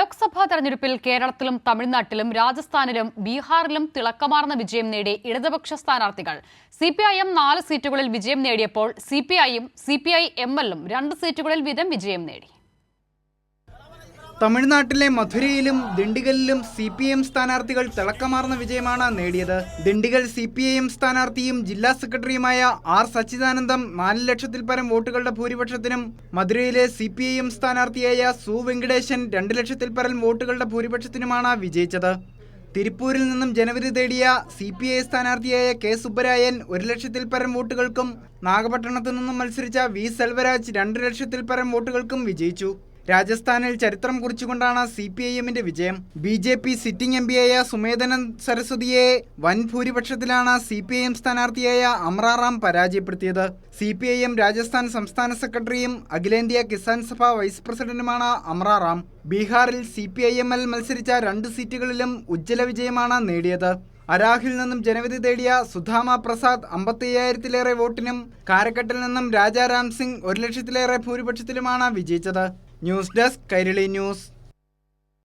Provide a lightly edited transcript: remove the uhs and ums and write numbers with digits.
ലോക്സഭാ തെരഞ്ഞെടുപ്പിൽ കേരളത്തിലും തമിഴ്നാട്ടിലും രാജസ്ഥാനിലും ബീഹാറിലും തിളക്കമാർന്ന വിജയം നേടി ഇടതുപക്ഷ സ്ഥാനാർത്ഥികൾ. സിപിഐഎം 4 സീറ്റുകളിൽ വിജയം നേടിയപ്പോൾ സിപിഐയും സിപിഐ-എമ്മിലും 2 സീറ്റുകളിൽ വീതം വിജയം നേടി. തമിഴ്നാട്ടിലെ മധുരയിലും ദിണ്ടിഗലിലും സിപിഐഎം സ്ഥാനാർത്ഥികൾ തിളക്കമാർന്ന വിജയമാണ് നേടിയത്. ദിണ്ടിഗൽ സിപിഐഎം സ്ഥാനാർത്ഥിയും ജില്ലാ സെക്രട്ടറിയുമായ ആർ സച്ചിദാനന്ദം 4 ലക്ഷത്തിൽ പരം വോട്ടുകളുടെ ഭൂരിപക്ഷത്തിനും മധുരയിലെ സിപിഐഎം സ്ഥാനാർത്ഥിയായ സു വെങ്കടേശൻ 2 ലക്ഷത്തിൽ പരം വോട്ടുകളുടെ ഭൂരിപക്ഷത്തിനുമാണ് വിജയിച്ചത്. തിരുപ്പൂരിൽ നിന്നും ജനവിധി തേടിയ സിപിഐ സ്ഥാനാർത്ഥിയായ കെ സുബ്ബരായൻ 1 ലക്ഷത്തിൽ പരം വോട്ടുകൾക്കും നാഗപട്ടണത്തു നിന്നും മത്സരിച്ച വി സെൽവരാജ് 2 ലക്ഷത്തിൽ പരം വോട്ടുകൾക്കും വിജയിച്ചു. രാജസ്ഥാനിൽ ചരിത്രം കുറിച്ചുകൊണ്ടാണ് സിപിഐഎമ്മിന്റെ വിജയം. ബി.ജെ.പി സിറ്റിംഗ് എംപിയായ സുമേധാനന്ദ് സരസ്വതിയെ വൻ ഭൂരിപക്ഷത്തിലാണ് സിപിഐഎം സ്ഥാനാർത്ഥിയായ അമ്രാറാം പരാജയപ്പെടുത്തിയത്. സിപിഐഎം രാജസ്ഥാൻ സംസ്ഥാന സെക്രട്ടറിയും അഖിലേന്ത്യാ കിസാൻ സഭ വൈസ് പ്രസിഡന്റുമാണ് അമ്രാറാം. ബീഹാറിൽ സിപിഐഎമ്മിൽ മത്സരിച്ച 2 സീറ്റുകളിലും ഉജ്ജ്വല വിജയമാണ് നേടിയത്. അരാഹിൽ നിന്നും ജനവിധി തേടിയ സുധാമ പ്രസാദ് 55,000-ലേറെ വോട്ടിനും കാരക്കട്ടിൽ നിന്നും രാജാ രാം സിംഗ് 1 ലക്ഷത്തിലേറെ ഭൂരിപക്ഷത്തിലുമാണ് വിജയിച്ചത്. News desk Kairali news.